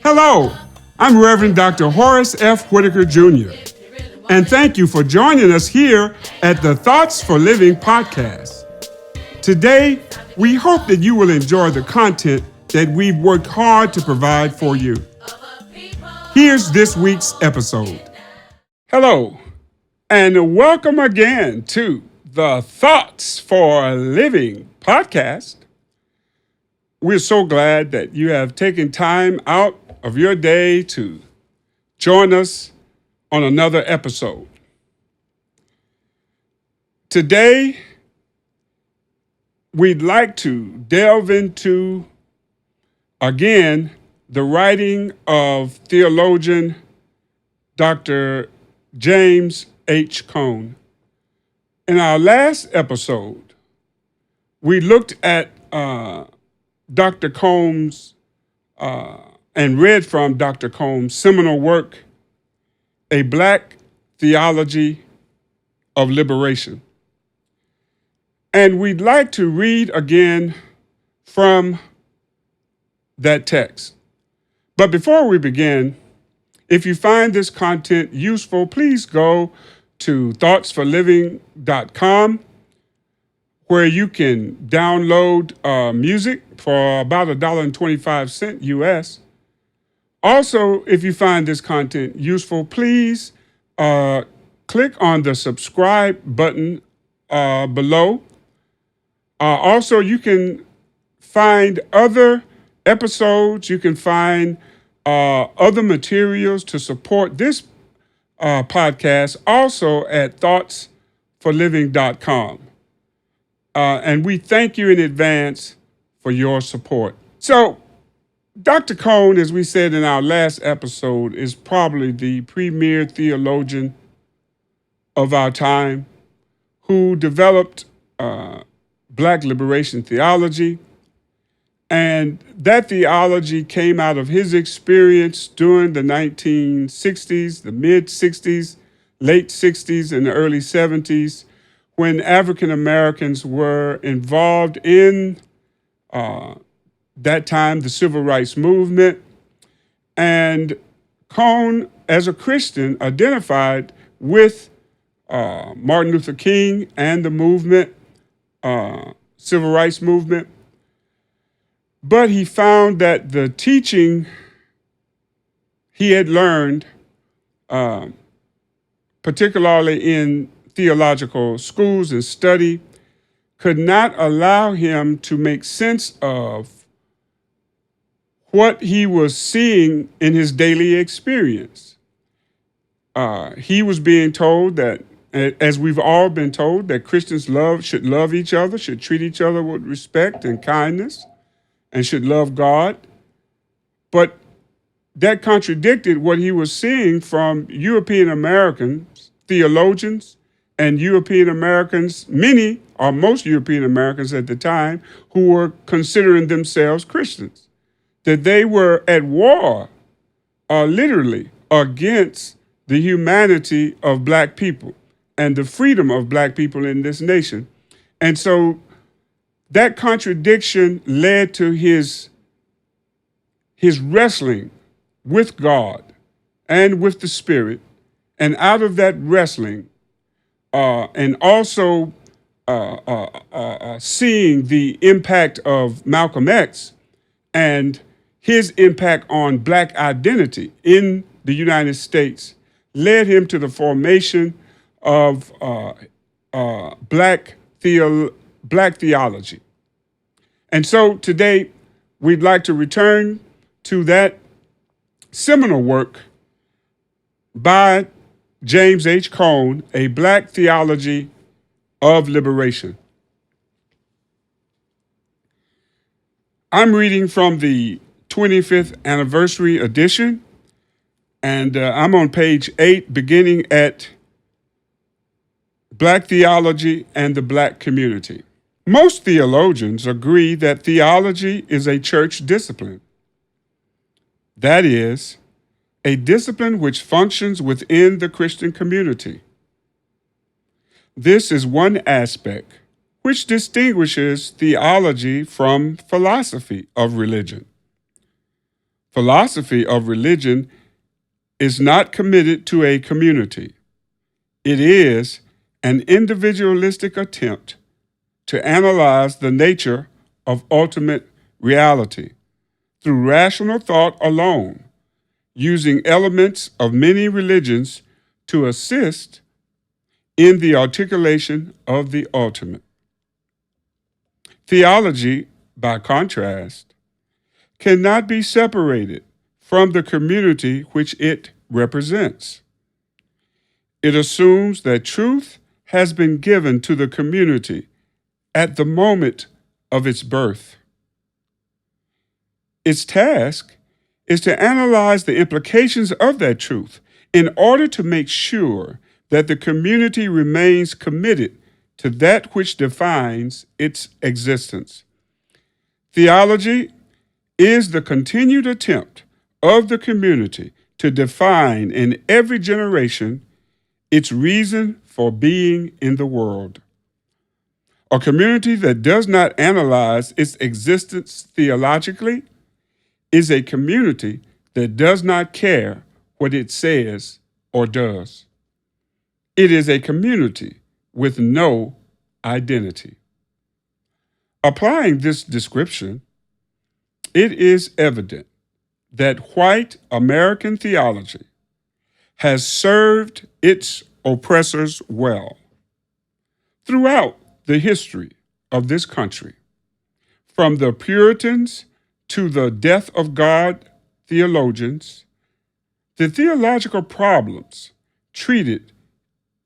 Hello, I'm Reverend Dr. Horace F. Whitaker Jr., and thank you for joining us here at the Thoughts for Living podcast. Today, we hope that you will enjoy the content that we've worked hard to provide for you. Here's this week's episode. Hello, and welcome again to the Thoughts for Living podcast. We're so glad that you have taken time out of your day to join us on another episode. Today, we'd like to delve into, again, the writing of theologian Dr. James H. Cone. In our last episode, we looked at Dr. Cone's and read from Dr. Cone's seminal work, A Black Theology of Liberation. And we'd like to read again from that text. But before we begin, if you find this content useful, please go to thoughtsforliving.com, where you can download music for about $1.25 US. Also, if you find this content useful, please click on the subscribe button below. Also, you can find other episodes. You can find other materials to support this podcast also at thoughtsforliving.com. And we thank you in advance for your support. So, Dr. Cone, as we said in our last episode, is probably the premier theologian of our time who developed Black liberation theology. And that theology came out of his experience during the 1960s, the mid-60s, late 60s, and the early 70s, when African Americans were involved in that time, the Civil Rights Movement. And Cone, as a Christian, identified with Martin Luther King and the movement, Civil Rights Movement. But he found that the teaching he had learned, particularly in theological schools and study, could not allow him to make sense of what he was seeing in his daily experience. He was being told that, as we've all been told, that Christians should love each other, should treat each other with respect and kindness, and should love God. But that contradicted what he was seeing from European Americans, theologians, and European Americans, many or most European Americans at the time, who were considering themselves Christians, that they were at war, literally, against the humanity of Black people and the freedom of Black people in this nation. And so that contradiction led to his wrestling with God and with the Spirit. And out of that wrestling, and also seeing the impact of Malcolm X and his impact on Black identity in the United States, led him to the formation of Black theology. And so today, we'd like to return to that seminal work by James H. Cone, A Black Theology of Liberation. I'm reading from the 25th anniversary edition, and I'm on page 8, beginning at Black Theology and the Black Community. Most theologians agree that theology is a church discipline. That is, a discipline which functions within the Christian community. This is one aspect which distinguishes theology from philosophy of religion. Philosophy of religion is not committed to a community. It is an individualistic attempt to analyze the nature of ultimate reality through rational thought alone, using elements of many religions to assist in the articulation of the ultimate. Theology, by contrast, cannot be separated from the community which it represents. It assumes that truth has been given to the community at the moment of its birth. Its task is to analyze the implications of that truth in order to make sure that the community remains committed to that which defines its existence. Theology is the continued attempt of the community to define in every generation its reason for being in the world. A community that does not analyze its existence theologically is a community that does not care what it says or does. It is a community with no identity. Applying this description, it is evident that white American theology has served its oppressors well. Throughout the history of this country, from the Puritans to the death of God theologians, the theological problems treated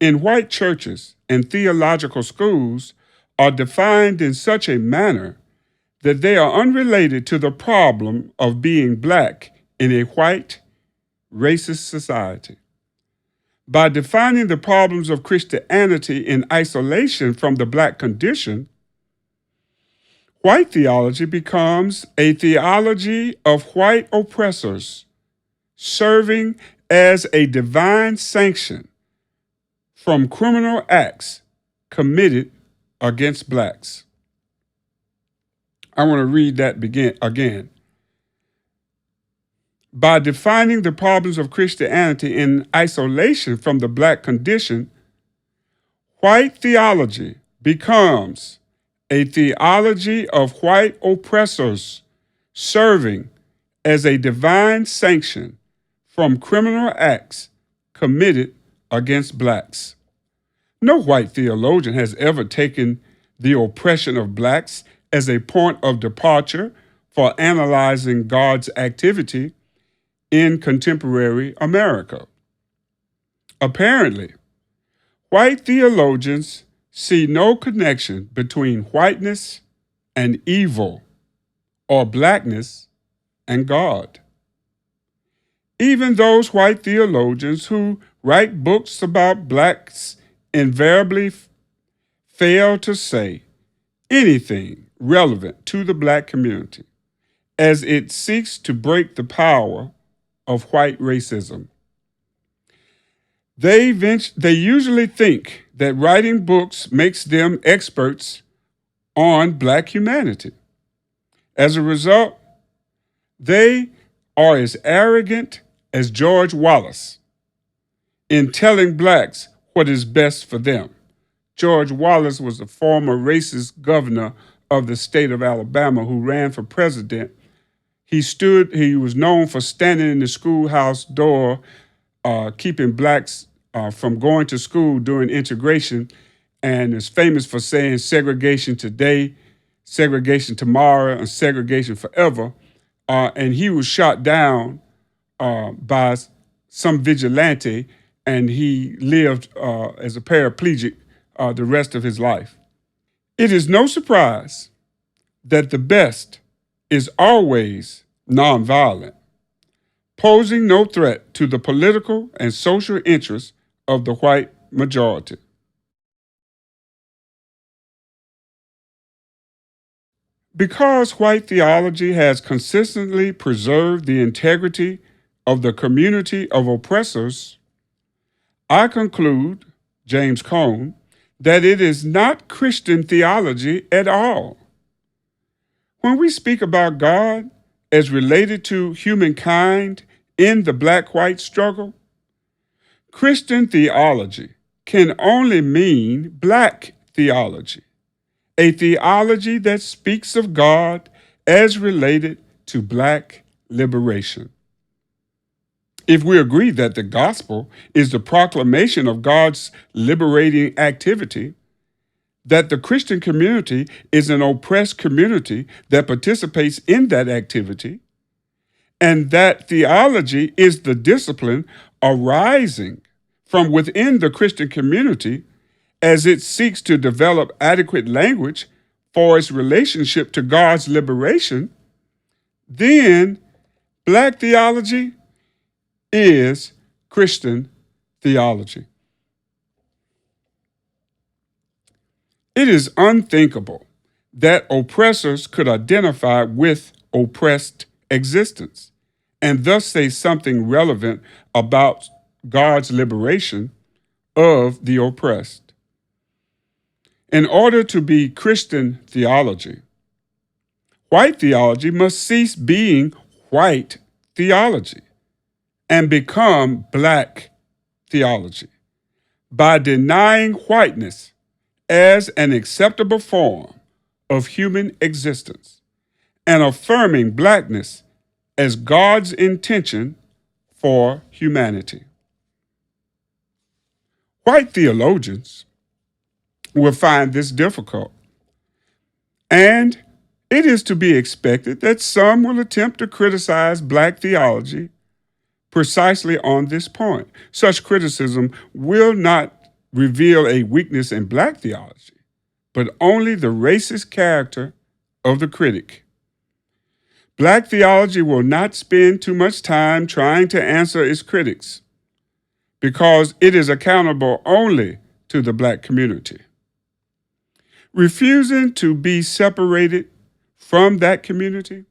in white churches and theological schools are defined in such a manner that they are unrelated to the problem of being black in a white, racist society. By defining the problems of Christianity in isolation from the black condition, white theology becomes a theology of white oppressors, serving as a divine sanction from criminal acts committed against blacks. I want to read that again. By defining the problems of Christianity in isolation from the black condition, white theology becomes a theology of white oppressors serving as a divine sanction from criminal acts committed against blacks. No white theologian has ever taken the oppression of blacks as a point of departure for analyzing God's activity in contemporary America. Apparently, white theologians see no connection between whiteness and evil or blackness and God. Even those white theologians who write books about blacks invariably fail to say anything relevant to the black community as it seeks to break the power of white racism. They usually think that writing books makes them experts on black humanity. As a result, they are as arrogant as George Wallace in telling blacks what is best for them. George Wallace was a former racist governor of the state of Alabama who ran for president. He was known for standing in the schoolhouse door, keeping blacks from going to school during integration, and is famous for saying segregation today, segregation tomorrow, and segregation forever. And he was shot down by some vigilante, and he lived as a paraplegic the rest of his life. It is no surprise that the best is always nonviolent, posing no threat to the political and social interests of the white majority. Because white theology has consistently preserved the integrity of the community of oppressors, I conclude, James Cone, that it is not Christian theology at all. When we speak about God as related to humankind in the black-white struggle? Christian theology can only mean black theology, a theology that speaks of God as related to black liberation. If we agree that the gospel is the proclamation of God's liberating activity, that the Christian community is an oppressed community that participates in that activity, and that theology is the discipline arising from within the Christian community as it seeks to develop adequate language for its relationship to God's liberation, then black theology is Christian theology. It is unthinkable that oppressors could identify with oppressed existence and thus say something relevant about God's liberation of the oppressed. In order to be Christian theology, white theology must cease being white theology and become black theology by denying whiteness as an acceptable form of human existence and affirming blackness as God's intention for humanity. White theologians will find this difficult, and it is to be expected that some will attempt to criticize black theology precisely on this point. Such criticism will not reveal a weakness in black theology, but only the racist character of the critic. Black theology will not spend too much time trying to answer its critics because it is accountable only to the black community. Refusing to be separated from that community,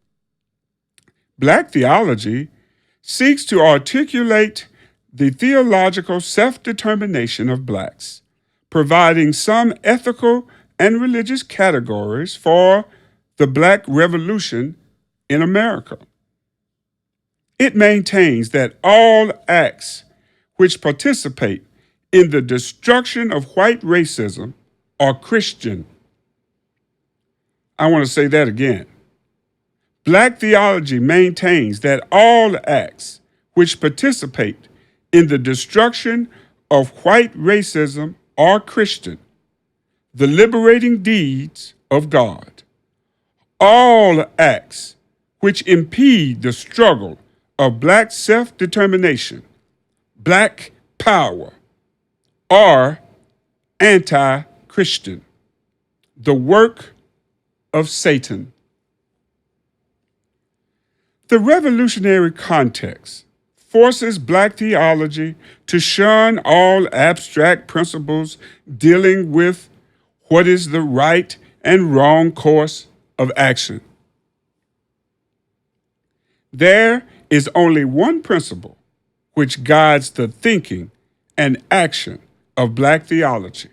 black theology seeks to articulate the theological self-determination of blacks, providing some ethical and religious categories for the Black Revolution in America. It maintains that all acts which participate in the destruction of white racism are Christian. I want to say that again. Black theology maintains that all acts which participate in the destruction of white racism are Christian, the liberating deeds of God. All acts which impede the struggle of black self-determination, black power, are anti-Christian, the work of Satan. The revolutionary context forces black theology to shun all abstract principles dealing with what is the right and wrong course of action. There is only one principle which guides the thinking and action of black theology: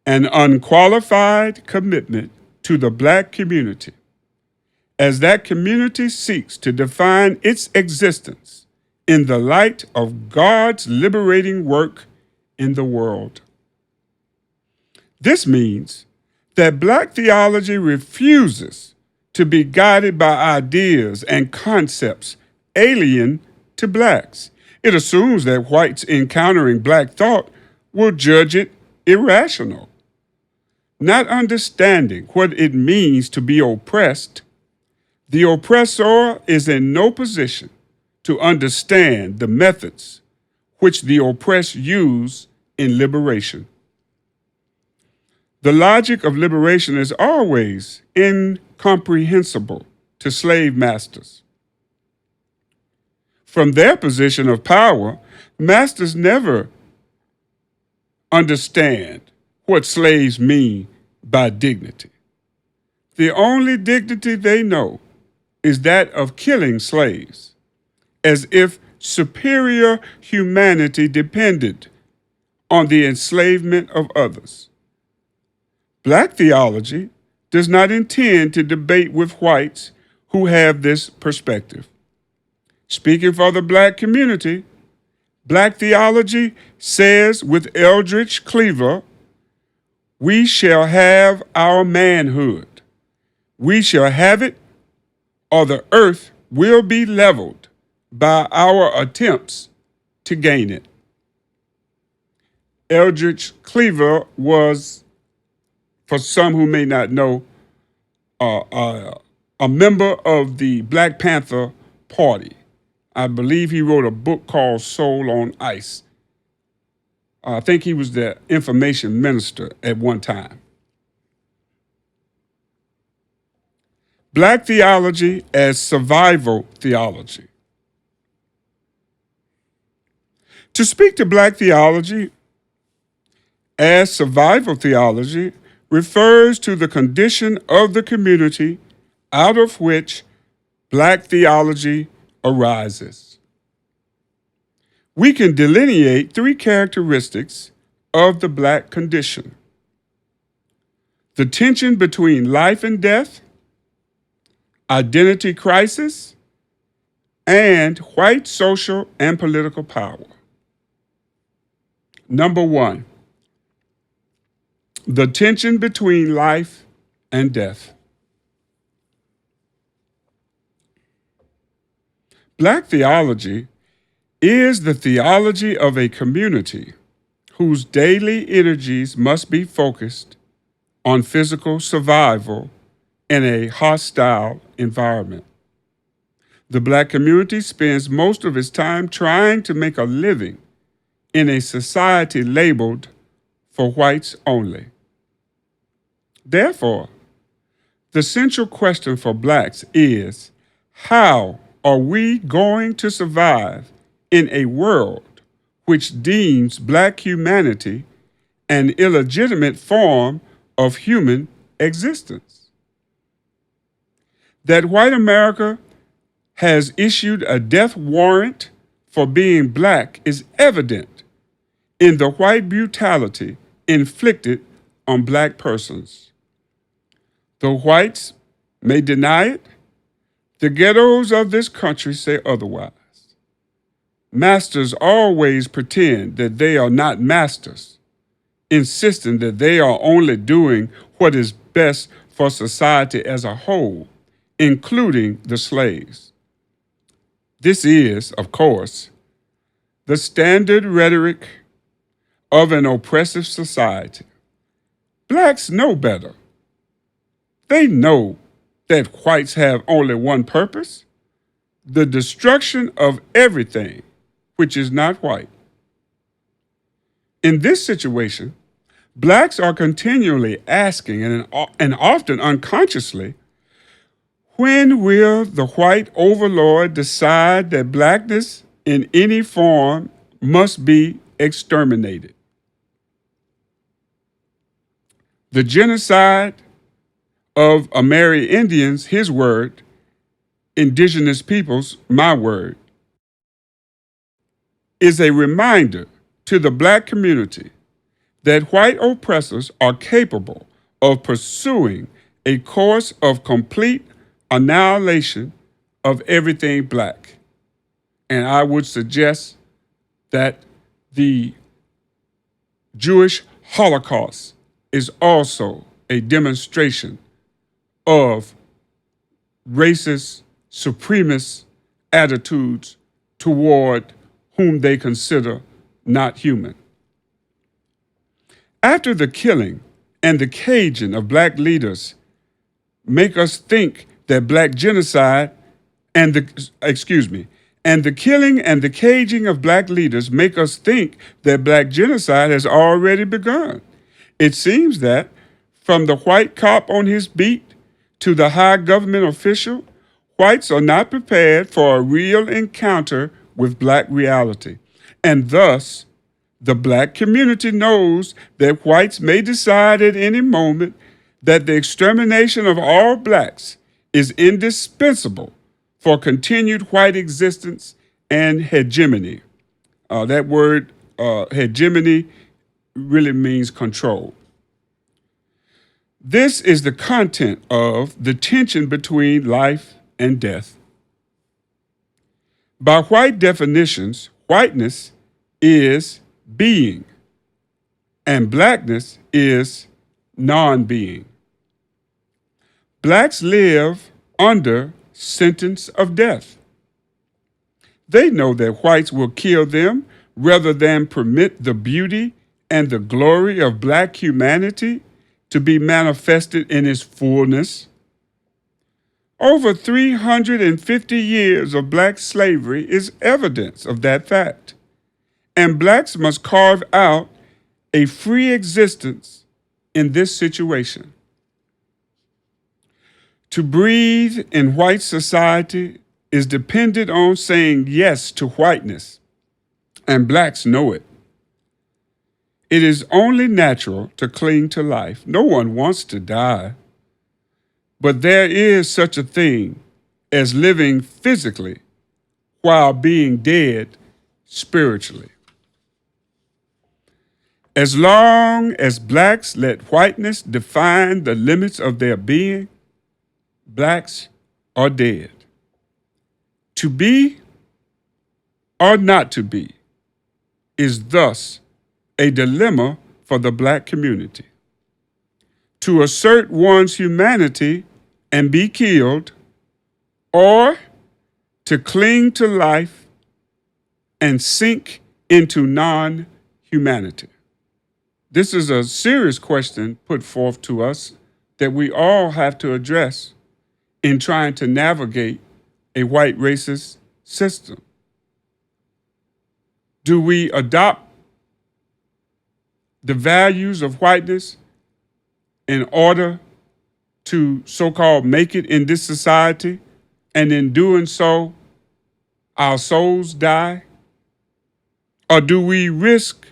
an unqualified commitment to the black community, as that community seeks to define its existence in the light of God's liberating work in the world. This means that black theology refuses to be guided by ideas and concepts alien to blacks. It assumes that whites encountering black thought will judge it irrational. Not understanding what it means to be oppressed, the oppressor is in no position to understand the methods which the oppressed use in liberation. The logic of liberation is always incomprehensible to slave masters. From their position of power, masters never understand what slaves mean by dignity. The only dignity they know is that of killing slaves, as if superior humanity depended on the enslavement of others. Black theology does not intend to debate with whites who have this perspective. Speaking for the black community, Black theology says with Eldridge Cleaver, we shall have our manhood. We shall have it, or the earth will be leveled by our attempts to gain it. Eldridge Cleaver was, for some who may not know, a member of the Black Panther Party. I believe he wrote a book called Soul on Ice. I think he was the information minister at one time. Black theology as survival theology. To speak to black theology as survival theology refers to the condition of the community out of which black theology arises. We can delineate three characteristics of the black condition: the tension between life and death, identity crisis, and white social and political power. Number one, the tension between life and death. Black theology is the theology of a community whose daily energies must be focused on physical survival in a hostile environment. The black community spends most of its time trying to make a living in a society labeled for whites only. Therefore, the central question for blacks is, how are we going to survive in a world which deems black humanity an illegitimate form of human existence? That white America has issued a death warrant for being black is evident in the white brutality inflicted on black persons. Though whites may deny it, the ghettos of this country say otherwise. Masters always pretend that they are not masters, insisting that they are only doing what is best for society as a whole, including the slaves. This is, of course, the standard rhetoric of an oppressive society. Blacks know better. They know that whites have only one purpose: the destruction of everything which is not white. In this situation, blacks are continually asking, and often unconsciously, when will the white overlord decide that blackness in any form must be exterminated? The genocide of Amerindians, his word, indigenous peoples, my word, is a reminder to the black community that white oppressors are capable of pursuing a course of complete annihilation of everything black. And I would suggest that the Jewish Holocaust is also a demonstration of racist, supremacist attitudes toward whom they consider not human. After the killing and the caging of black leaders make us think that black genocide and the killing and the caging of black leaders make us think that black genocide has already begun. It seems that from the white cop on his beat to the high government official, whites are not prepared for a real encounter with black reality. And thus, the black community knows that whites may decide at any moment that the extermination of all blacks is indispensable for continued white existence and hegemony. That word, hegemony, really means control. This is the content of the tension between life and death. By white definitions, whiteness is being, and blackness is non-being. Blacks live under sentence of death. They know that whites will kill them rather than permit the beauty and the glory of black humanity to be manifested in its fullness. Over 350 years of black slavery is evidence of that fact, and blacks must carve out a free existence in this situation. To breathe in white society is dependent on saying yes to whiteness, and blacks know it. It is only natural to cling to life. No one wants to die, but there is such a thing as living physically while being dead spiritually. As long as blacks let whiteness define the limits of their being, blacks are dead. To be or not to be is thus a dilemma for the black community. To assert one's humanity and be killed, or to cling to life and sink into non-humanity. This is a serious question put forth to us that we all have to address in trying to navigate a white racist system. Do we adopt the values of whiteness in order to so-called make it in this society, and in doing so, our souls die? Or do we risk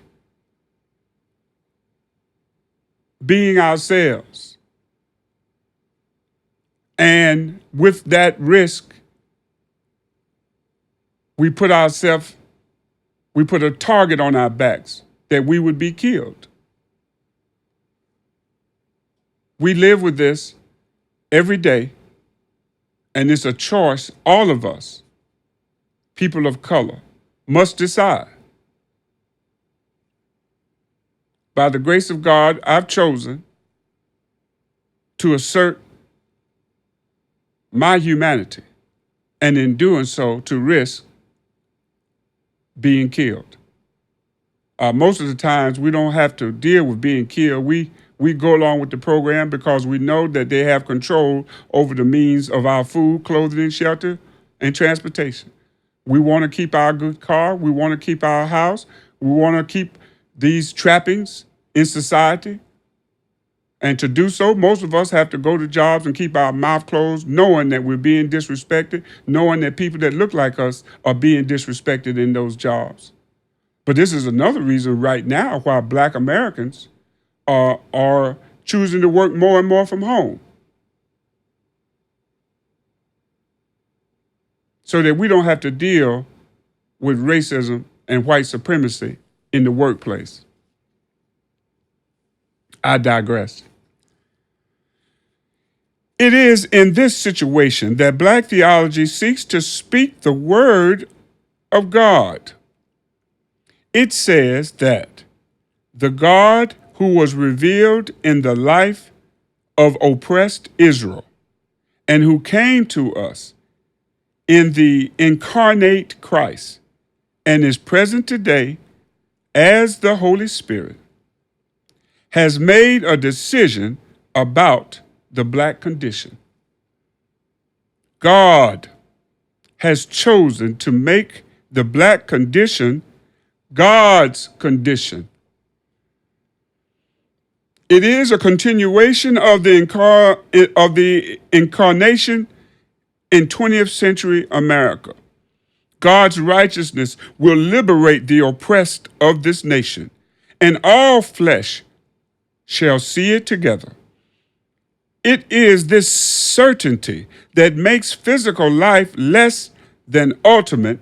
being ourselves? And with that risk, we put a target on our backs that we would be killed. We live with this every day, and it's a choice all of us, people of color, must decide. By the grace of God, I've chosen to assert my humanity, and in doing so, to risk being killed. Most of the times, we don't have to deal with being killed. We go along with the program because we know that they have control over the means of our food, clothing, and shelter, and transportation. We want to keep our good car. We want to keep our house. We want to keep these trappings in society. And to do so, most of us have to go to jobs and keep our mouth closed, knowing that we're being disrespected, knowing that people that look like us are being disrespected in those jobs. But this is another reason right now why Black Americans are choosing to work more and more from home, so that we don't have to deal with racism and white supremacy in the workplace. I digress. It is in this situation that Black theology seeks to speak the word of God. It says that the God who was revealed in the life of oppressed Israel and who came to us in the incarnate Christ and is present today as the Holy Spirit has made a decision about the Black condition. God has chosen to make the Black condition God's condition. It is a continuation of the incarnation in 20th century America. God's righteousness will liberate the oppressed of this nation, and all flesh shall see it together. It is this certainty that makes physical life less than ultimate,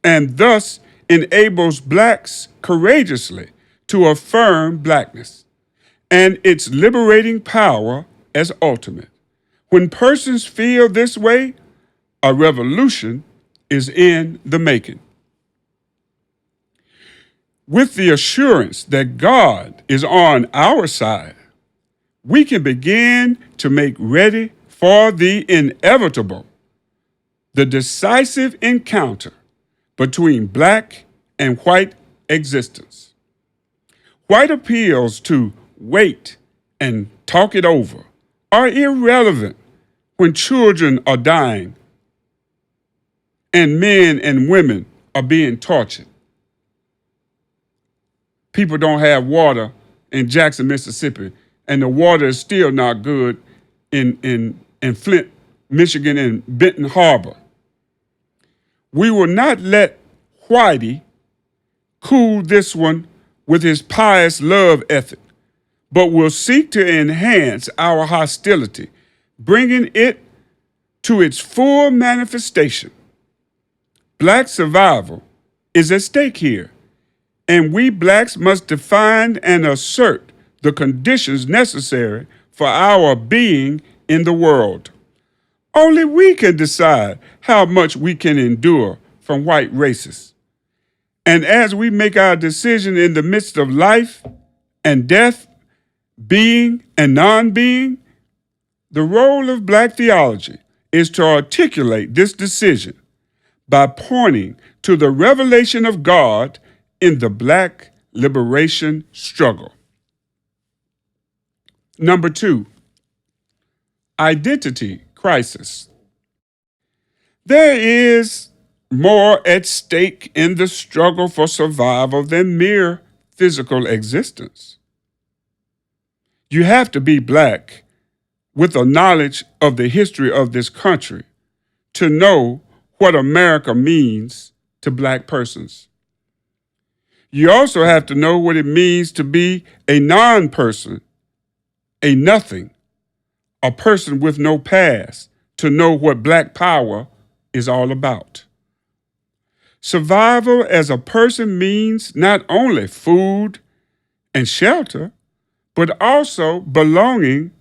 and thus enables Blacks courageously to affirm Blackness and its liberating power as ultimate. When persons feel this way, A revolution is in the making. With the assurance that God is on our side, we can begin to make ready for the inevitable, the decisive encounter between black and white existence. White appeals to wait and talk it over are irrelevant when children are dying and men and women are being tortured. People don't have water in Jackson, Mississippi, and the water is still not good in Flint, Michigan, and Benton Harbor. We will not let Whitey cool this one with his pious love ethic, but will seek to enhance our hostility, bringing it to its full manifestation. Black survival is at stake here, and we blacks must define and assert the conditions necessary for our being in the world. Only we can decide how much we can endure from white racists. And as we make our decision in the midst of life and death, being and non-being, the role of black theology is to articulate this decision by pointing to the revelation of God in the black liberation struggle. Number 2, identity crisis. There is more at stake in the struggle for survival than mere physical existence. You have to be black with a knowledge of the history of this country to know what America means to black persons. You also have to know what it means to be a non-person, a nothing, a person with no past, to know what black power is all about. Survival as a person means not only food and shelter, but also belonging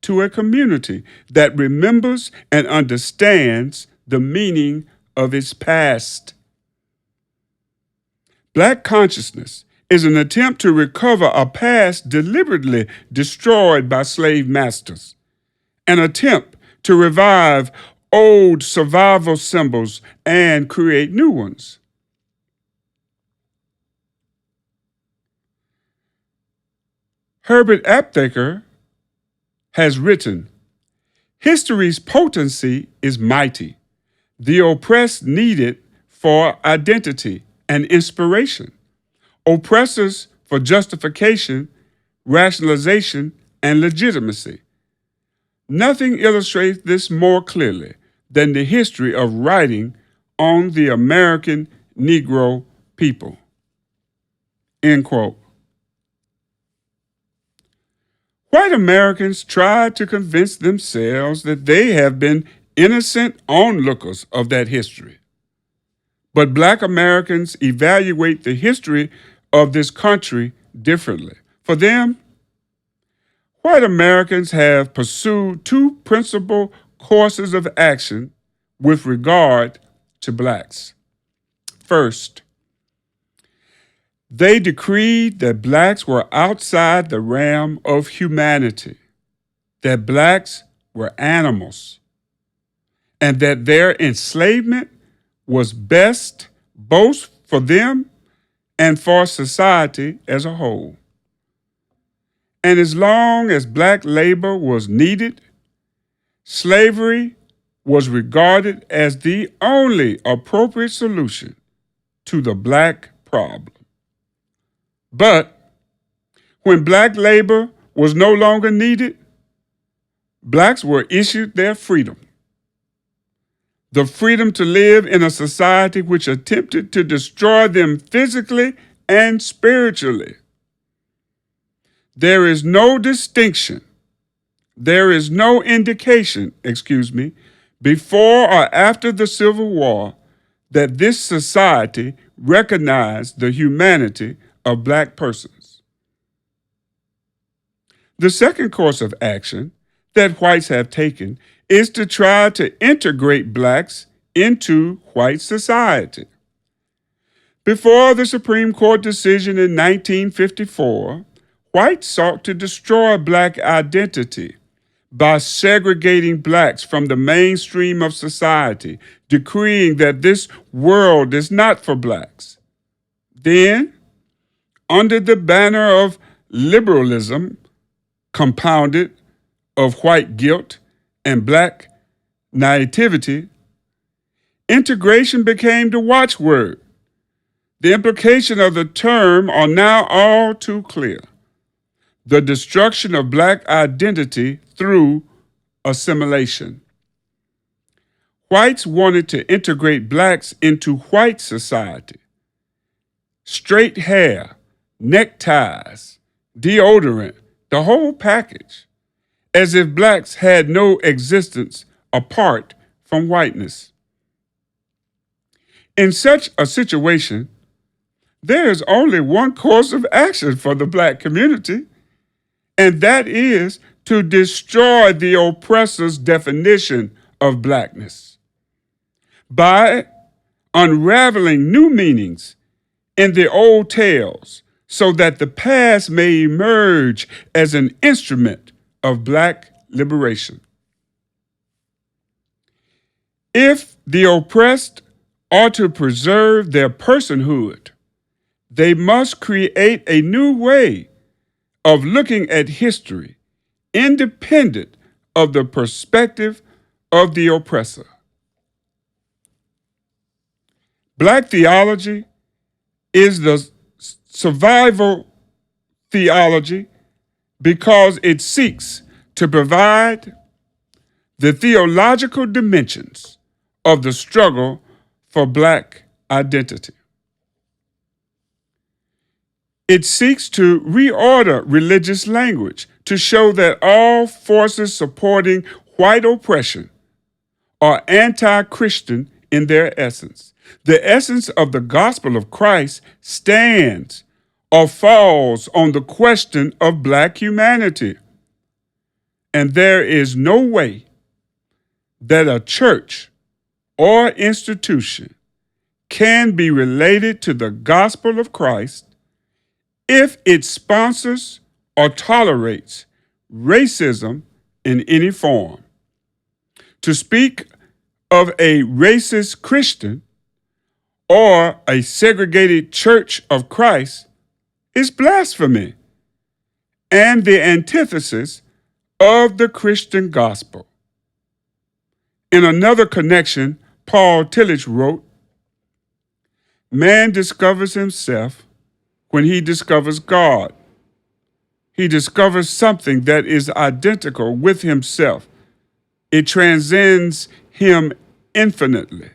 to a community that remembers and understands the meaning of its past. Black consciousness is an attempt to recover a past deliberately destroyed by slave masters, an attempt to revive old survival symbols and create new ones. Herbert Aptheker has written, "History's potency is mighty. The oppressed need it for identity and inspiration. Oppressors for justification, rationalization, and legitimacy. Nothing illustrates this more clearly than the history of writing on the American Negro people." End quote. White Americans try to convince themselves that they have been innocent onlookers of that history. But black Americans evaluate the history of this country differently. For them, white Americans have pursued two principal courses of action with regard to blacks. First, they decreed that blacks were outside the realm of humanity, that blacks were animals, and that their enslavement was best both for them and for society as a whole. And as long as black labor was needed, slavery was regarded as the only appropriate solution to the black problem. But when black labor was no longer needed, blacks were issued their freedom. The freedom to live in a society which attempted to destroy them physically and spiritually. There is no distinction, there is no indication, before or after the Civil War that this society recognized the humanity of black persons. The second course of action that whites have taken is to try to integrate blacks into white society. Before the Supreme Court decision in 1954, whites sought to destroy black identity by segregating blacks from the mainstream of society, decreeing that this world is not for blacks. Then, under the banner of liberalism, compounded of white guilt and black naivety, integration became the watchword. The implications of the term are now all too clear. The destruction of black identity through assimilation. Whites wanted to integrate blacks into white society. Straight hair, neckties, deodorant, the whole package, as if blacks had no existence apart from whiteness. In such a situation, there is only one course of action for the black community, and that is to destroy the oppressor's definition of blackness by unraveling new meanings in the old tales so that the past may emerge as an instrument of black liberation. If the oppressed are to preserve their personhood, they must create a new way of looking at history, independent of the perspective of the oppressor. Black theology is the survival theology because it seeks to provide the theological dimensions of the struggle for black identity. It seeks to reorder religious language to show that all forces supporting white oppression are anti-Christian in their essence. The essence of the gospel of Christ stands or falls on the question of black humanity. And there is no way that a church or institution can be related to the gospel of Christ if it sponsors or tolerates racism in any form. To speak of a racist Christian or a segregated church of Christ is blasphemy and the antithesis of the Christian gospel. In another connection, Paul Tillich wrote, "Man discovers himself when he discovers God. He discovers something that is identical with himself. It transcends him infinitely,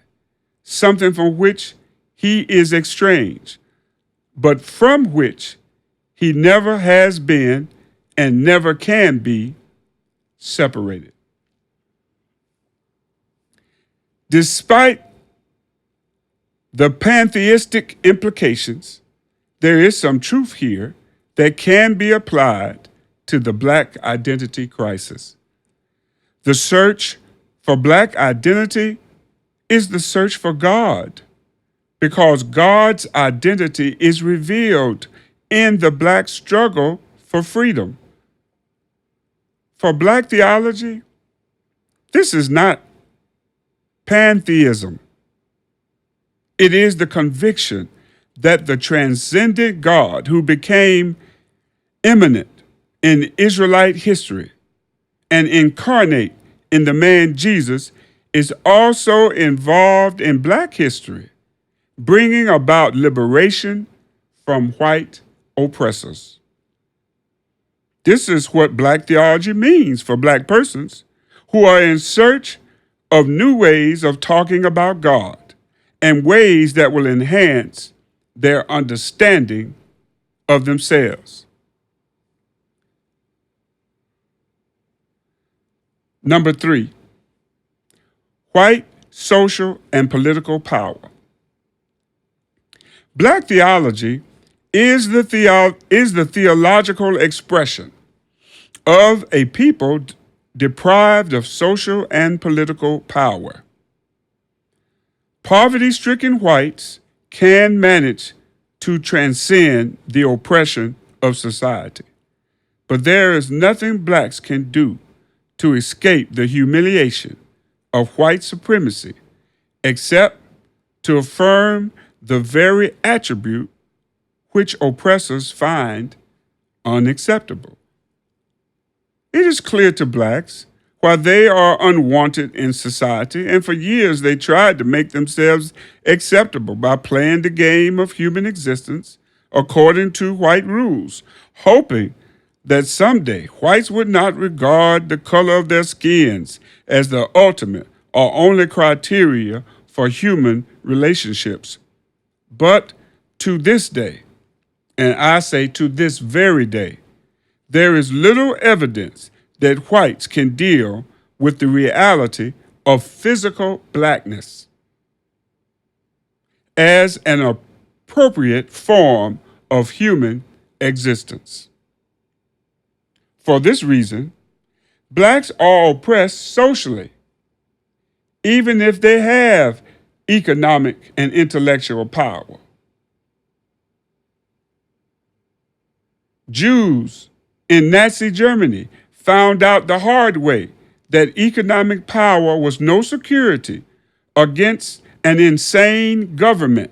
something from which he is estranged, but from which he never has been and never can be separated." Despite the pantheistic implications, there is some truth here that can be applied to the black identity crisis. The search for black identity is the search for God, because God's identity is revealed in the black struggle for freedom. For black theology, this is not pantheism. It is the conviction that the transcendent God who became immanent in Israelite history and incarnate in the man Jesus is also involved in black history, bringing about liberation from white oppressors. This is what black theology means for black persons who are in search of new ways of talking about God and ways that will enhance their understanding of themselves. Number 3, white social and political power. Black theology is the theological expression of a people deprived of social and political power. Poverty-stricken whites can manage to transcend the oppression of society. But there is nothing blacks can do to escape the humiliation of white supremacy except to affirm the very attribute which oppressors find unacceptable. It is clear to blacks why they are unwanted in society, and for years they tried to make themselves acceptable by playing the game of human existence according to white rules, hoping that someday whites would not regard the color of their skins as the ultimate or only criteria for human relationships. But to this day, and I say to this very day, there is little evidence that whites can deal with the reality of physical blackness as an appropriate form of human existence. For this reason, blacks are oppressed socially, even if they have economic and intellectual power. Jews in Nazi Germany found out the hard way that economic power was no security against an insane government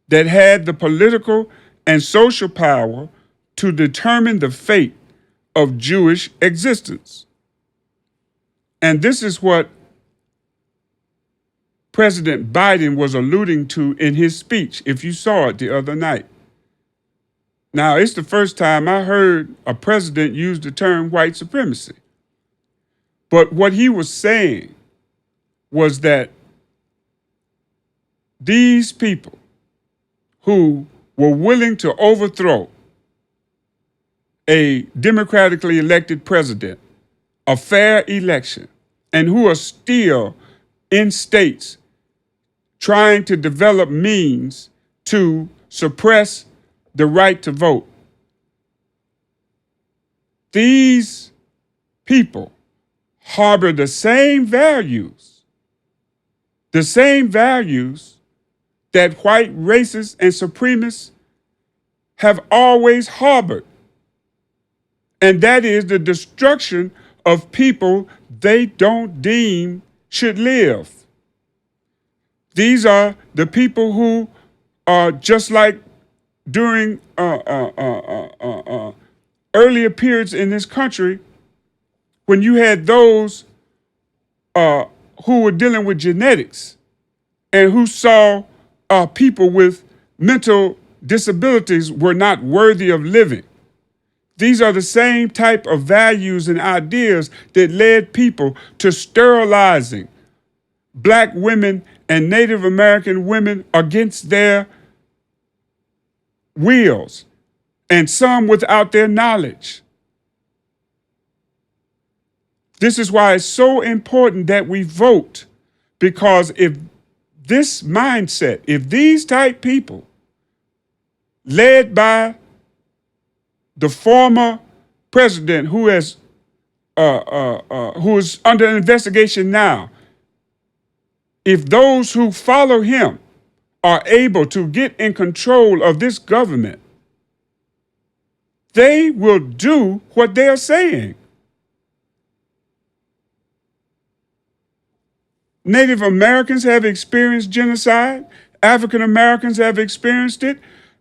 that had the political and social power to determine the fate of Jewish existence. And this is what President Biden was alluding to in his speech, if you saw it the other night. Now, it's the first time I heard a president use the term white supremacy. But what he was saying was that these people who were willing to overthrow a democratically elected president, a fair election, and who are still in states trying to develop means to suppress the right to vote. These people harbor the same values that white racists and supremacists have always harbored. And that is the destruction of people they don't deem should live. These are the people who are just like during earlier periods in this country, when you had those who were dealing with genetics and who saw people with mental disabilities were not worthy of living. These are the same type of values and ideas that led people to sterilizing Black women and Native American women against their wills, and some without their knowledge. This is why it's so important that we vote, because if this mindset, if these type people, led by the former president who is under investigation now, if those who follow him are able to get in control of this government, they will do what they are saying. Native Americans have experienced genocide. African Americans have experienced it.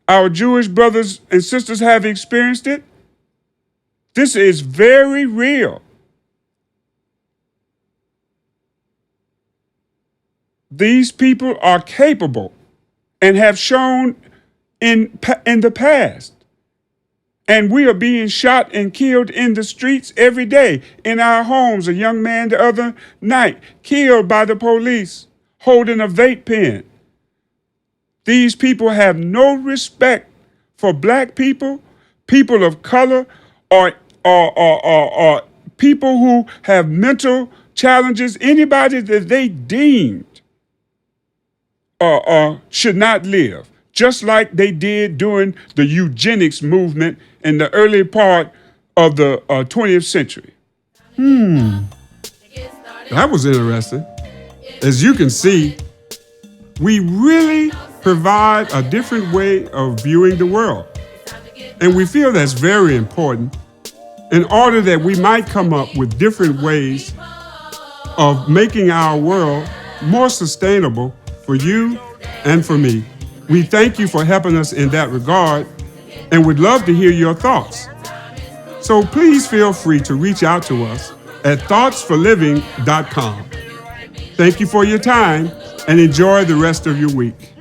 Our Jewish brothers and sisters have experienced it. This is very real. These people are capable and have shown in the past. And we are being shot and killed in the streets every day. In our homes, a young man the other night killed by the police holding a vape pen. These people have no respect for Black people, people of color, or people who have mental challenges, anybody that they deemed should not live, just like they did during the eugenics movement in the early part of the 20th century. That was interesting. As you can see, We really provide a different way of viewing the world. And we feel that's very important in order that we might come up with different ways of making our world more sustainable for you and for me. We thank you for helping us in that regard and would love to hear your thoughts. So please feel free to reach out to us at thoughtsforliving.com. Thank you for your time and enjoy the rest of your week.